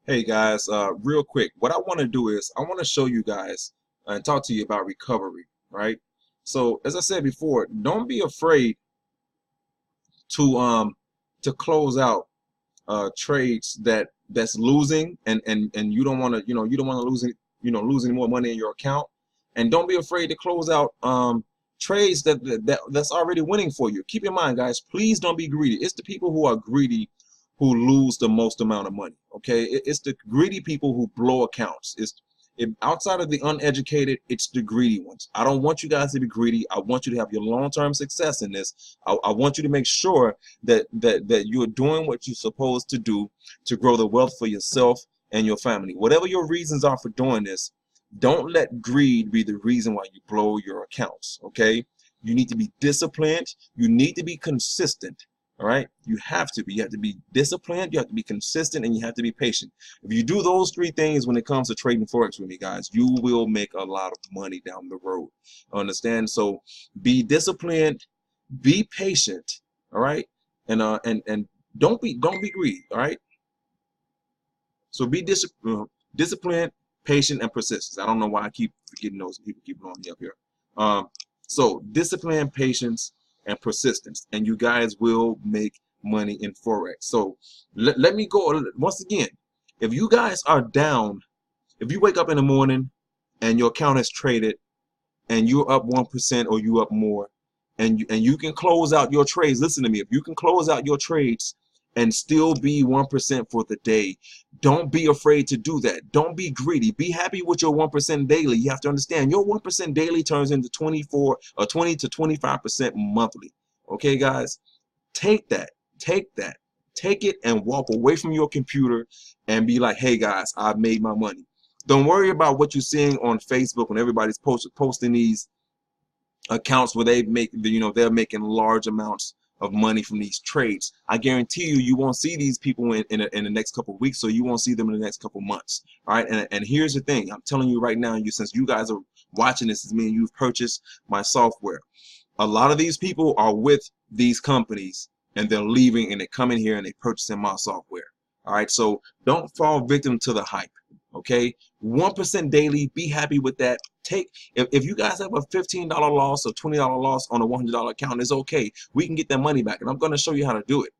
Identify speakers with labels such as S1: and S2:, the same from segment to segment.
S1: Hey guys, real quick, what I want to do is I want to show you guys and talk to you about recovery, right? So as I said before, don't be afraid to close out trades that's losing and you don't want to you don't want to lose lose any more money in your account, and don't be afraid to close out trades that's already winning for you. Keep in mind, guys, please don't be greedy. It's the people who are greedy who lose the most amount of money. Okay, it's the greedy people who blow accounts. Outside of the uneducated, it's the greedy ones. I don't want you guys to be greedy. I want you to have your long-term success in this. I want you to make sure that you're doing what you're supposed to do to grow the wealth for yourself and your family. Whatever your reasons are for doing this, don't let greed be the reason why you blow your accounts. Okay, you need to be disciplined. You need to be consistent. All right, you have to be. You have to be disciplined, you have to be consistent, and you have to be patient. If you do those three things when it comes to trading Forex with me, guys, you will make a lot of money down the road. Understand? So be disciplined, be patient, all right? And don't be greedy, all right? So be disciplined, patient, and persistent. I don't know why I keep forgetting those people keep blowing me up here. Um, so discipline, patience, and persistence, and you guys will make money in Forex. So let me go once again. If you guys are down, if you wake up in the morning and your account is traded and you're up 1% or you up more, and you can close out your trades. Listen to me. If you can close out your trades and still be 1% for the day, don't be afraid to do that. Don't be greedy. Be happy with your 1% daily. You have to understand your 1% daily turns into 24 or 20 to 25% monthly. Okay, guys, take that. Take that. Take it and walk away from your computer and be like, hey guys, I've made my money. Don't worry about what you're seeing on Facebook when everybody's posting these accounts where they make they're making large amounts of money from these trades. I guarantee you won't see these people in the next couple of weeks, so you won't see them in the next couple of months. All right, and here's the thing, I'm telling you right now, since you guys are watching this, is meaning you've purchased my software. A lot of these people are with these companies and they're leaving and they come in here and they purchasing my software. All right, so don't fall victim to the hype. Okay, 1% daily, be happy with that. If you guys have a $15 loss or $20 loss on a $100 account, it's okay. We can get that money back, and I'm going to show you how to do it.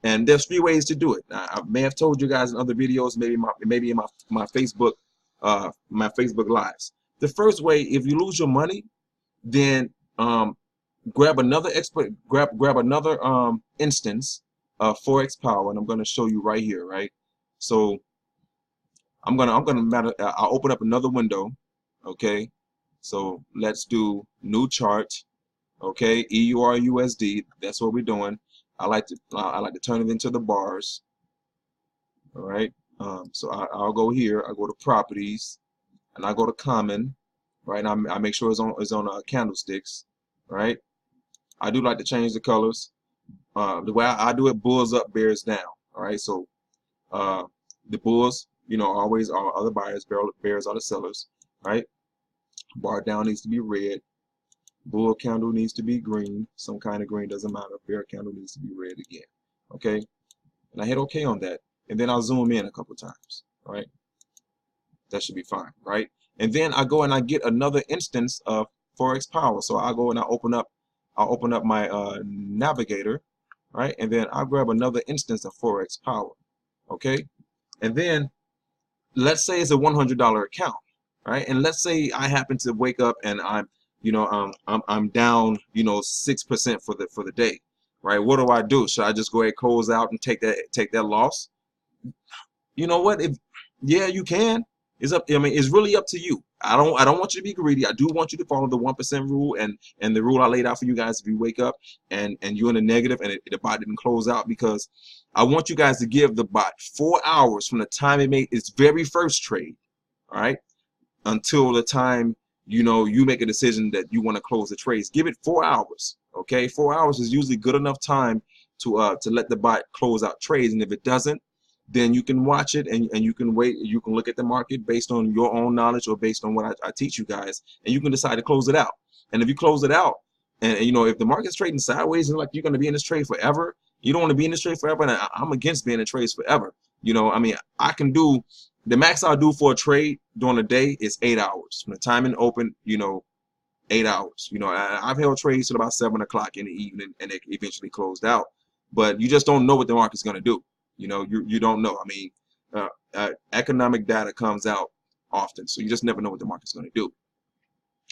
S1: And there's three ways to do it. I may have told you guys in other videos, maybe in my Facebook lives. The first way, if you lose your money, then grab another instance of Forex Power, and I'm going to show you right here, right? So I'll open up another window. Okay, so let's do new chart. Okay, EURUSD. That's what we're doing. I like to turn it into the bars. All right. So I'll go here. I go to properties, and I go to common. Right. And I make sure it's on candlesticks. Right. I do like to change the colors. The way I do it, bulls up, bears down. All right. So the bulls, always are the buyers, bears are the sellers. Right. Bar down needs to be red. Bull candle needs to be green. Some kind of green, doesn't matter. Bear candle needs to be red again. Okay. And I hit OK on that. And then I'll zoom in a couple times. All right. That should be fine. Right. And then I go and I get another instance of Forex Power. So I go and I'll open up my navigator. Right. And then I'll grab another instance of Forex Power. Okay. And then let's say it's a $100 account. Right. And let's say I happen to wake up and I'm down 6% for the day. Right. What do? Should I just go ahead, close out, and take that loss? You know what? Yeah, you can. It's up. I mean, it's really up to you. I don't want you to be greedy. I do want you to follow the 1% rule and the rule I laid out for you guys. If you wake up and you're in the negative and the bot didn't close out, because I want you guys to give the bot 4 hours from the time it made its very first trade, all right, until the time you make a decision that you want to close the trades. Give it 4 hours. Okay, 4 hours is usually good enough time to let the bot close out trades, and if it doesn't, then you can watch it and you can wait. You can look at the market based on your own knowledge or based on what I teach you guys, and you can decide to close it out. And if you close it out, and if the market's trading sideways and like you're going to be in this trade forever, you don't want to be in this trade forever. And I'm against being in trades forever. You know, I mean, I can do the max I'll do for a trade during the day is 8 hours. From the time and open, you know, 8 hours. You know, I've held trades till about 7 o'clock in the evening, and it eventually closed out. But you just don't know what the market's going to do. You know, you don't know. I mean, economic data comes out often, so you just never know what the market's going to do.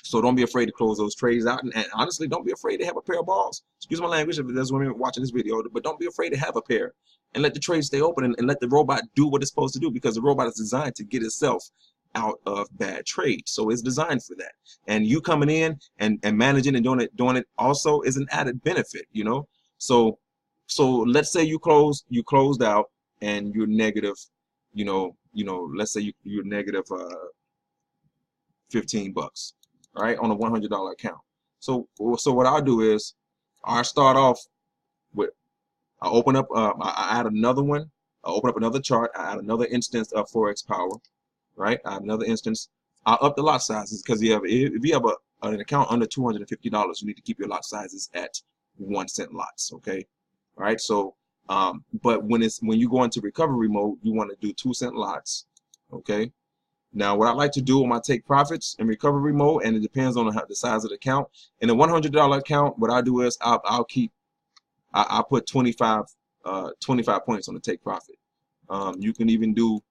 S1: So don't be afraid to close those trades out, and honestly, don't be afraid to have a pair of balls. Excuse my language if there's women watching this video, but don't be afraid to have a pair, and let the trade stay open, and let the robot do what it's supposed to do, because the robot is designed to get itself out of bad trades. So it's designed for that. And you coming in and managing and doing it also is an added benefit, you know. So let's say you closed out and you're negative, you know, let's say you're negative 15 bucks, all right, on a $100 account. So what I'll do is I start off with, I open up, I add another one, I open up another chart, I add another instance of Forex Power, right? I have another instance. I'll up the lot sizes, because if you have an account under $250, you need to keep your lot sizes at 1 cent lots, okay? All right, so but when you go into recovery mode, you want to do 2 cent lots, okay? Now, what I like to do when I take profits in recovery mode, and it depends on the size of the account. In a $100 account, what I do is I'll put 25 points on the take profit. You can even do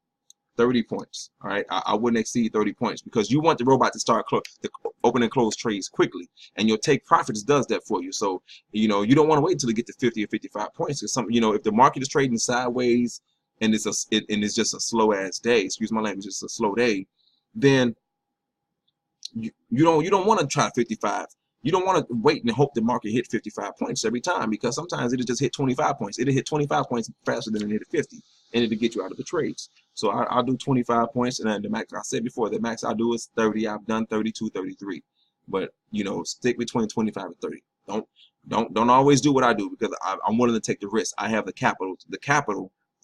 S1: 30 points. All right, I wouldn't exceed 30 points, because you want the robot to start to open and close trades quickly, and your take profits does that for you. So you know, you don't want to wait until you get to 50 or 55 points, because you know, if the market is trading sideways and it's just a slow ass day, excuse my language, it's a slow day, then you don't want to try 55. You don't want to wait and hope the market hit 55 points every time, because sometimes it'll just hit 25 points. It'll hit 25 points faster than it hit 50, and it'll get you out of the trades. So I'll do 25 points, and then the max, I said before, the max I'll do is 30. I've done 32, 33. But you know, stick between 25 and 30. Don't always do what I do, because I'm willing to take the risk. I have the capital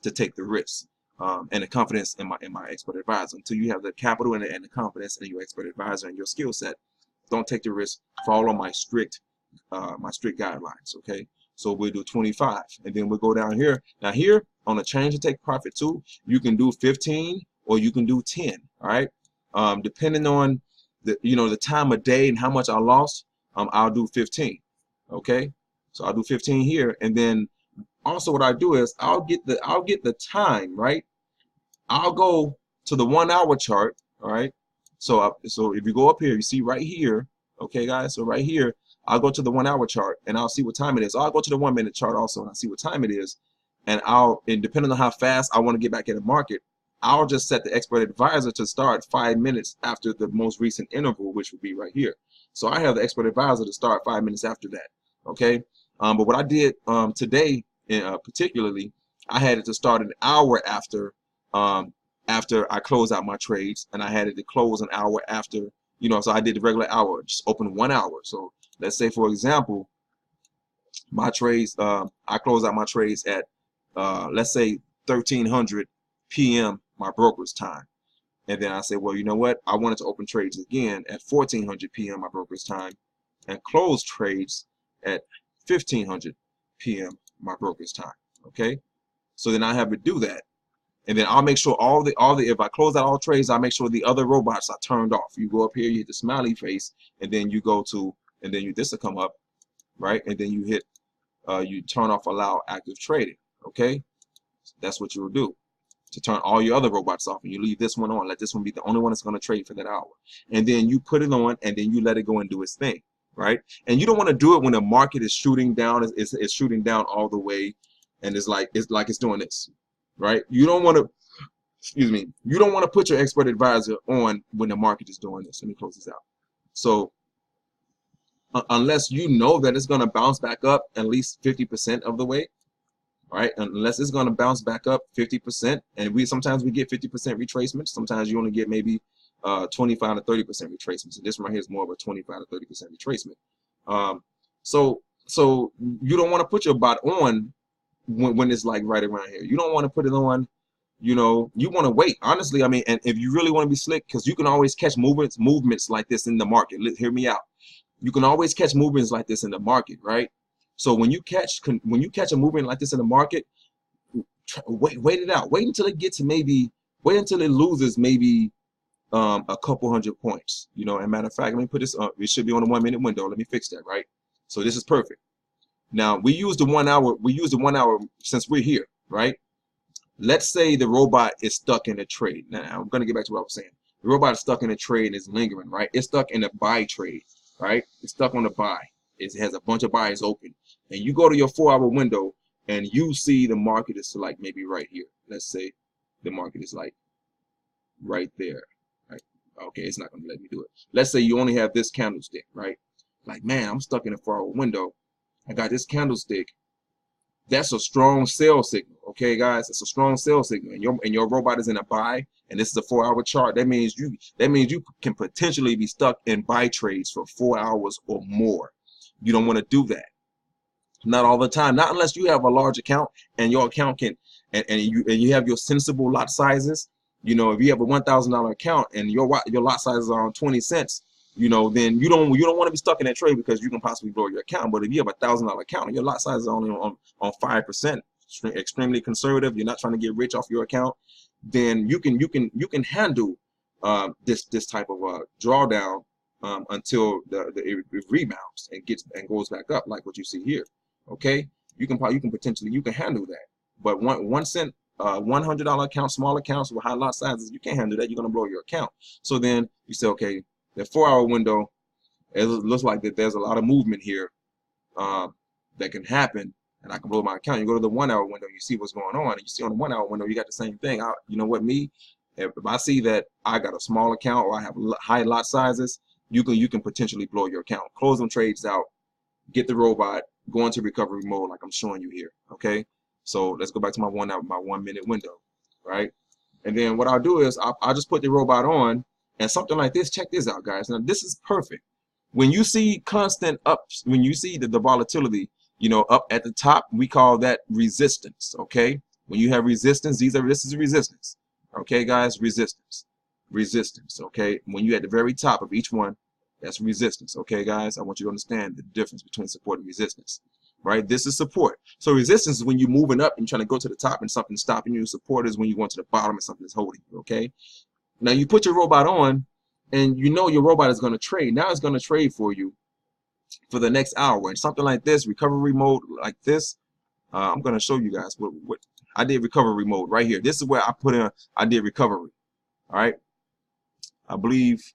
S1: to take the risk, and the confidence in my expert advisor. Until you have the capital and the confidence in your expert advisor and your skill set, don't take the risk. Follow my strict guidelines, okay? So we'll do 25, and then we'll go down here. Now here on a change to take profit too, you can do 15 or you can do 10, all right? Depending on the time of day and how much I lost, I'll do 15, okay? So I'll do 15 here, and then also what I do is I'll get the time, right? I'll go to the 1 hour chart, all right? So if you go up here, you see right here, okay, guys. So right here, I'll go to the 1 hour chart, and I'll see what time it is. I'll go to the 1 minute chart also, and I'll see what time it is. And depending on how fast I want to get back in the market, I'll just set the expert advisor to start 5 minutes after the most recent interval, which would be right here. So I have the expert advisor to start 5 minutes after that, okay? But what I did today, particularly, I had it to start an hour after I close out my trades, and I had it to close an hour after, so I did the regular hour, just open 1 hour. So let's say, for example, my trades, I close out my trades at, let's say 1300 p.m. my broker's time. And then I say, well, you know what? I wanted to open trades again at 1400 p.m. my broker's time, and close trades at 1500 p.m. my broker's time. Okay. So then I have to do that. And then I'll make sure if I close out all trades, I'll make sure the other robots are turned off. You go up here, you hit the smiley face, and then you go to, and then this will come up, right? And then you hit, you turn off allow active trading, okay? That's what you'll do, to turn all your other robots off, and you leave this one on. Let this one be the only one that's going to trade for that hour. And then you put it on, and then you let it go and do its thing, right? And you don't want to do it when the market is shooting down, it's shooting down all the way, and it's like it's doing this. Right? You don't want to, excuse me, you don't want to put your expert advisor on when the market is doing this. Let me close this out. So unless you know that it's going to bounce back up at least 50% of the way, right? Unless it's going to bounce back up 50%, and sometimes we get 50% retracements. Sometimes you only get maybe 25 to 30% retracements. And this one right here is more of a 25 to 30% retracement. So you don't want to put your bot on when it's like right around here. You don't want to put it on, you want to wait. Honestly, I mean, and if you really want to be slick, because you can always catch movements like this in the market. Hear me out. You can always catch movements like this in the market, right? So when you catch a movement like this in the market, Wait it out. Wait until it gets maybe. Wait until it loses maybe a couple hundred points. You know, and matter of fact, let me put this up. It should be on a 1 minute window. Let me fix that, right? So this is perfect. Now we use the 1 hour. We use the 1 hour since we're here, right? Let's say the robot is stuck in a trade. Now I'm gonna get back to what I was saying. The robot is stuck in a trade and is lingering, right? It's stuck in a buy trade, right? It's stuck on the buy. It has a bunch of buys open, and you go to your 4 hour window and you see the market is like maybe right here. Let's say the market is like right there. Right? Okay, it's not gonna let me do it. Let's say you only have this candlestick, right? Like, man, I'm stuck in a 4 hour window. I got this candlestick. That's a strong sell signal. Okay, guys, it's a strong sell signal, and your robot is in a buy, and this is a 4 hour chart. That means you can potentially be stuck in buy trades for 4 hours or more. You don't want to do that. Not all the time. Not unless you have a large account and your account can and you have your sensible lot sizes. You know, if you have a $1,000 account and your lot sizes are on 20 cents, you know, then you don't want to be stuck in that trade because you can possibly blow your account. But if you have a $1,000 account and your lot size is only on 5%, extremely conservative, you're not trying to get rich off your account, then you can handle this type of drawdown until it rebounds and goes back up like what you see here. Okay, you can potentially handle that. But one cent, $100 account, small accounts with high lot sizes, you can't handle that. You're gonna blow your account. So then you say, okay, the 4 hour window, it looks like that there's a lot of movement here that can happen, and I can blow my account. You go to the 1 hour window, you see what's going on, and you see on the 1 hour window, you got the same thing. You know what, if I see that I got a small account or I have high lot sizes, you can potentially blow your account. Close them trades out, get the robot, go into recovery mode like I'm showing you here. Okay, so let's go back to my 1 minute window, right? And then what I'll do is I'll just put the robot on, and something like this. Check this out, guys. Now this is perfect. When you see constant ups, when you see the volatility, you know, up at the top, we call that resistance. Okay, when you have resistance, this is resistance. Okay, guys, resistance. Okay, when you're at the very top of each one, that's resistance. Okay, guys, I want you to understand the difference between support and resistance. Right, this is support. So resistance is when you're moving up and you're trying to go to the top and something's stopping you. Support is when you're going to the bottom and something is holding you. Okay, now you put your robot on, and you know your robot is going to trade. Now it's going to trade for you for the next hour, and something like this, recovery mode like this. I'm going to show you guys what I did. Recovery mode right here. This is where I did recovery. All right, I believe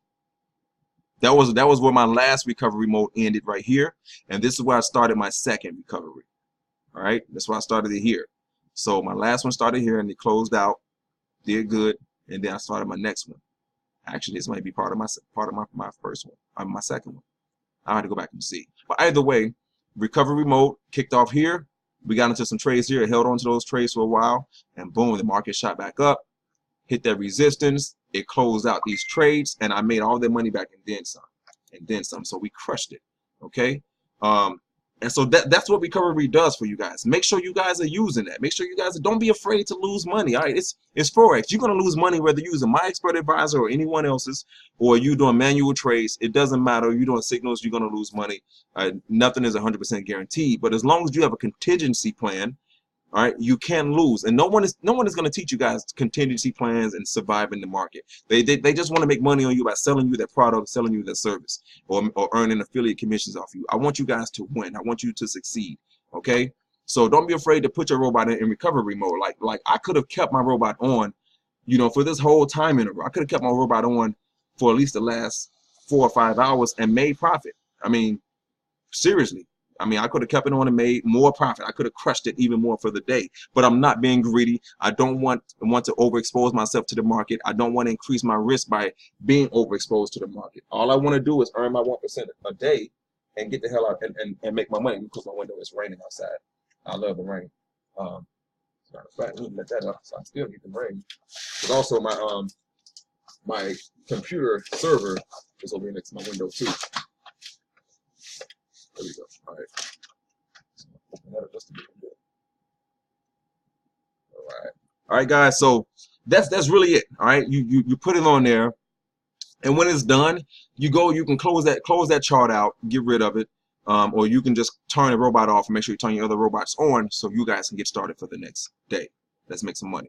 S1: that was where my last recovery mode ended right here, and this is where I started my second recovery. All right, that's why I started it here. So my last one started here and it closed out, did good, and then I started my next one. Actually, this might be part of my first one, my second one. I had to go back and see. But either way, recovery mode kicked off here. We got into some trades here, held on to those trades for a while, and boom, the market shot back up, hit that resistance. It closed out these trades, and I made all that money back and then some. So we crushed it. Okay. And so that's what recovery does for you guys. Make sure you guys are using that. Make sure you guys don't be afraid to lose money. All right, it's Forex. You're gonna lose money whether you're using my expert advisor or anyone else's, or you doing manual trades. It doesn't matter. You're doing signals. You're gonna lose money. Nothing is 100% guaranteed. But as long as you have a contingency plan, all right, you can lose, and no one is going to teach you guys contingency plans and survive in the market. They just want to make money on you by selling you their product, selling you their service, or earning affiliate commissions off you. I want you guys to win. I want you to succeed. Okay, so don't be afraid to put your robot in recovery mode. Like I could have kept my robot on, you know, for this whole time interval. I could have kept my robot on for at least the last 4 or 5 hours and made profit. I mean, seriously. I mean, I could have kept it on and made more profit. I could have crushed it even more for the day. But I'm not being greedy. I don't want to overexpose myself to the market. I don't want to increase my risk by being overexposed to the market. All I want to do is earn my 1% a day and get the hell out and make my money. Because my window is raining outside. I love the rain. Matter of fact, let me let that up so I still get the rain. But also my computer server is over here next to my window too. There we go. All right. Open that up just a little bit. All right. All right, guys. So that's really it. All right. You put it on there, and when it's done, you can close that chart out, get rid of it, or you can just turn the robot off and make sure you turn your other robots on so you guys can get started for the next day. Let's make some money.